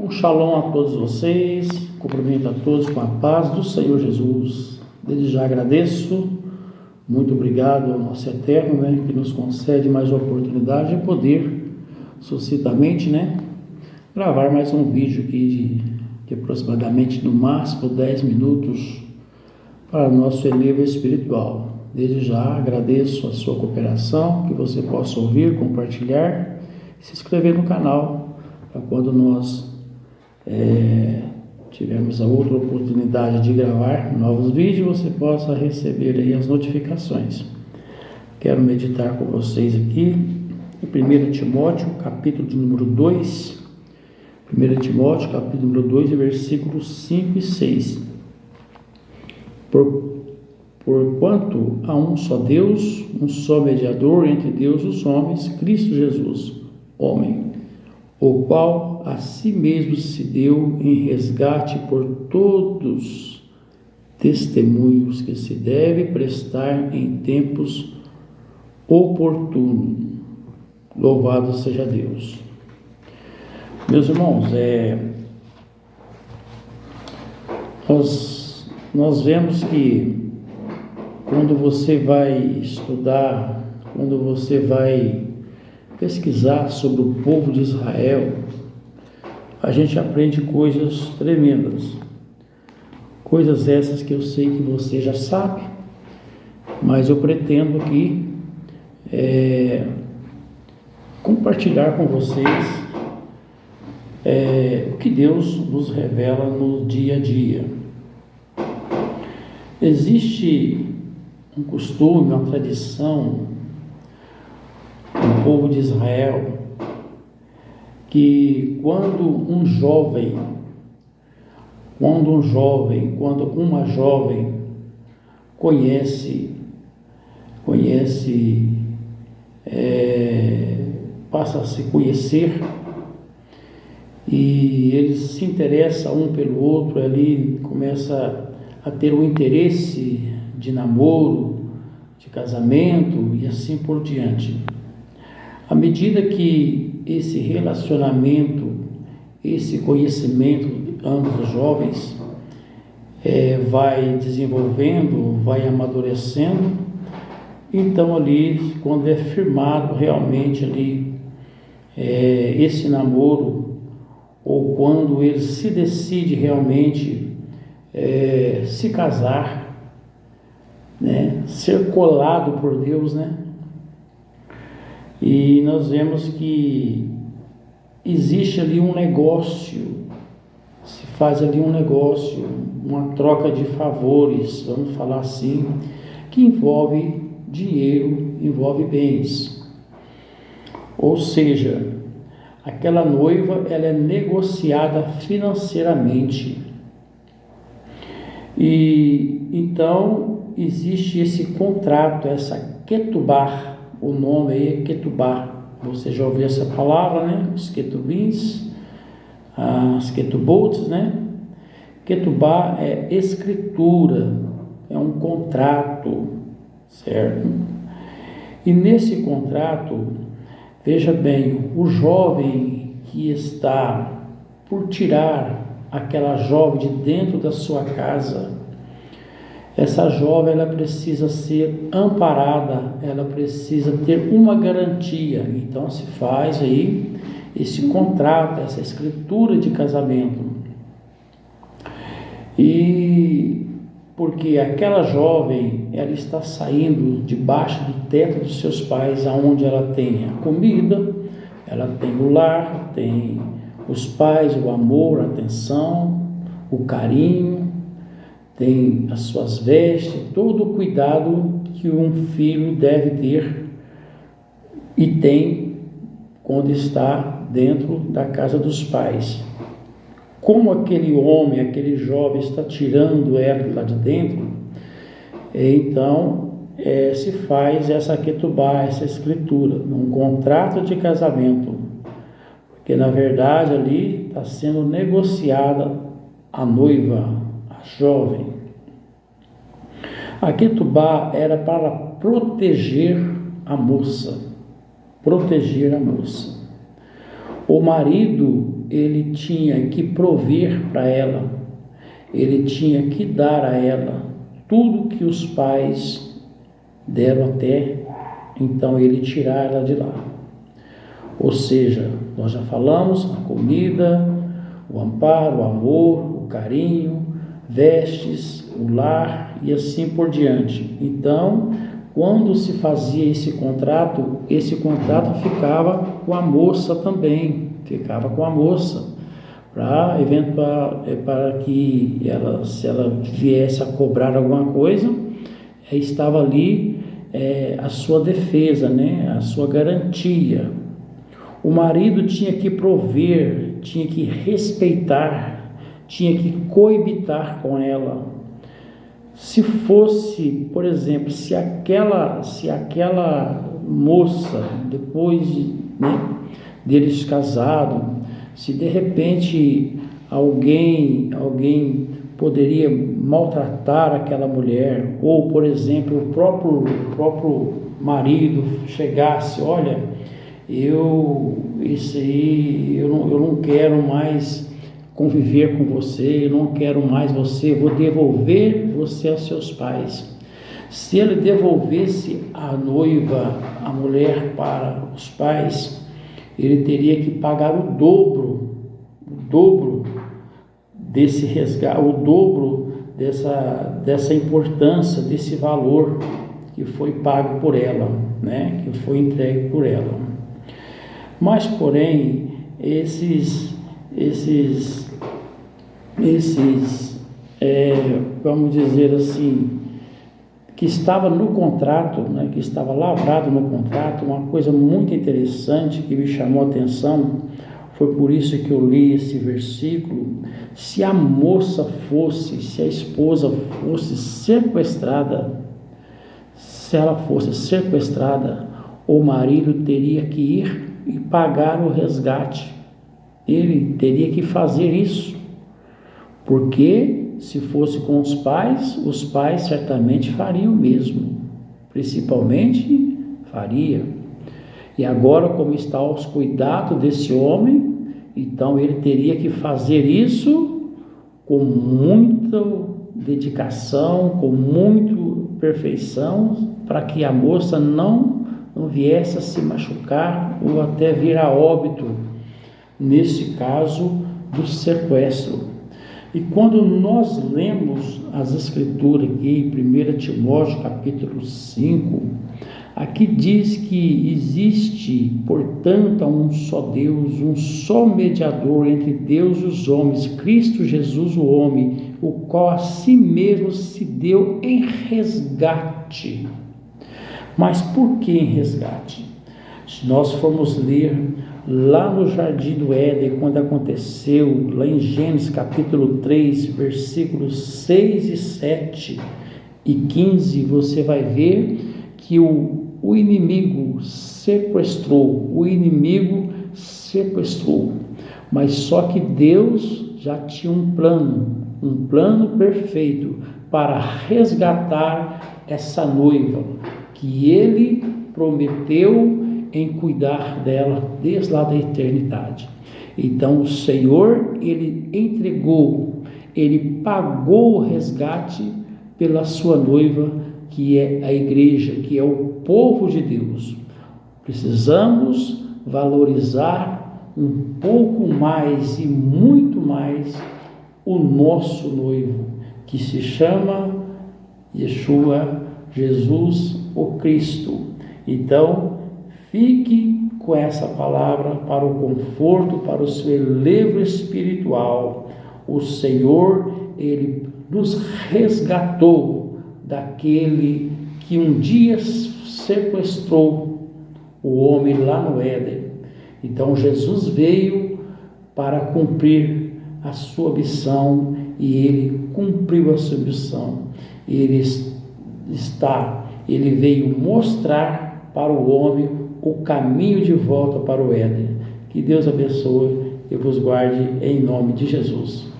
Um shalom a todos vocês, cumprimento a todos com a paz do Senhor Jesus. Desde já agradeço, muito obrigado ao nosso Eterno, que nos concede mais uma oportunidade de poder, sucintamente, gravar mais um vídeo aqui de aproximadamente, no máximo, 10 minutos para nosso elevador espiritual. Desde já agradeço a sua cooperação, que você possa ouvir, compartilhar e se inscrever no canal, para quando nós tivermos a outra oportunidade de gravar novos vídeos, você possa receber aí as notificações. Quero meditar com vocês aqui em 1 Timóteo, capítulo de número 2, 1 Timóteo, capítulo número 2, versículos 5 e 6. Porquanto há um só Deus, um só mediador entre Deus e os homens, Cristo Jesus, homem, o qual a si mesmo se deu em resgate por todos testemunhos que se deve prestar em tempos oportunos. Louvado seja Deus. Meus irmãos, nós vemos que quando você vai estudar, quando você vai pesquisar sobre o povo de Israel, a gente aprende coisas tremendas, coisas essas que eu sei que você já sabe, mas eu pretendo aqui compartilhar com vocês o que Deus nos revela no dia a dia. Existe um costume, uma tradição do povo de Israel, que quando uma jovem passa a se conhecer e eles se interessam um pelo outro, ali começa a ter um interesse de namoro, de casamento e assim por diante. À medida que esse relacionamento, esse conhecimento de ambos os jovens vai desenvolvendo, vai amadurecendo, então ali, quando é firmado realmente ali esse namoro, ou quando ele se decide realmente se casar, ser colado por Deus, E nós vemos que existe ali um negócio, se faz ali um negócio, uma troca de favores, vamos falar assim, que envolve dinheiro, envolve bens. Ou seja, aquela noiva, ela é negociada financeiramente. E então existe esse contrato, essa ketubá. O nome aí é ketubá. Você já ouviu essa palavra, Os ketubins, as ketubotes, Ketubá é escritura, é um contrato, certo? E nesse contrato, veja bem, o jovem que está por tirar aquela jovem de dentro da sua casa, essa jovem, ela precisa ser amparada, ela precisa ter uma garantia. Então se faz aí esse contrato, essa escritura de casamento. E porque aquela jovem, ela está saindo debaixo do teto dos seus pais, aonde ela tem a comida, ela tem o lar, tem os pais, o amor, a atenção, o carinho, tem as suas vestes, todo o cuidado que um filho deve ter e tem quando está dentro da casa dos pais. Como aquele homem, aquele jovem está tirando ela lá de dentro, então se faz essa ketubá, essa escritura, um contrato de casamento, porque na verdade ali está sendo negociada a noiva, jovem. A ketubá era para proteger a moça. O marido, ele tinha que prover para ela, ele tinha que dar a ela tudo que os pais deram até então ele tirar ela de lá. Ou seja, nós já falamos, a comida, o amparo, o amor, o carinho, vestes, o lar e assim por diante. Então, quando se fazia esse contrato ficava com a moça também, ficava com a moça, para que ela, se ela viesse a cobrar alguma coisa, estava ali a sua defesa, né? A sua garantia. O marido tinha que prover, tinha que respeitar, tinha que coabitar com ela. Se fosse, por exemplo, se aquela moça, depois deles casados, se de repente alguém poderia maltratar aquela mulher, ou, por exemplo, o próprio marido chegasse, olha, eu não quero mais conviver com você, eu não quero mais você, vou devolver você aos seus pais. Se ele devolvesse a noiva, a mulher, para os pais, ele teria que pagar o dobro desse resgate, o dobro dessa importância, desse valor que foi pago por ela, né? Que foi entregue por ela. Mas, porém, vamos dizer assim, que estava no contrato, né, que estava lavrado no contrato, uma coisa muito interessante que me chamou a atenção, foi por isso que eu li esse versículo. Se a esposa fosse sequestrada, o marido teria que ir e pagar o resgate. Ele teria que fazer isso, porque se fosse com os pais certamente fariam o mesmo, principalmente faria. E agora, como está aos cuidados desse homem, então ele teria que fazer isso com muita dedicação, com muita perfeição, para que a moça não viesse a se machucar ou até vir a óbito, nesse caso do sequestro. E quando nós lemos as escrituras aqui, em 1 Timóteo capítulo 5, aqui diz que existe, portanto, um só Deus, um só mediador entre Deus e os homens, Cristo Jesus o homem, o qual a si mesmo se deu em resgate. Mas por que em resgate? Se nós formos ler lá no Jardim do Éden, quando aconteceu, lá em Gênesis capítulo 3, versículos 6 e 7 e 15, você vai ver que o inimigo sequestrou, mas só que Deus já tinha um plano perfeito para resgatar essa noiva, que ele prometeu em cuidar dela desde lá da eternidade. Então o Senhor, ele pagou o resgate pela sua noiva, que é a igreja, que é o povo de Deus. Precisamos valorizar um pouco mais e muito mais o nosso noivo, que se chama Yeshua, Jesus, o Cristo. Então, fique com essa palavra para o conforto, para o seu elevo espiritual. O Senhor, ele nos resgatou daquele que um dia sequestrou o homem lá no Éden. Então Jesus veio para cumprir a sua missão e ele cumpriu a sua missão. Ele veio mostrar para o homem o caminho de volta para o Éden. Que Deus abençoe e vos guarde em nome de Jesus.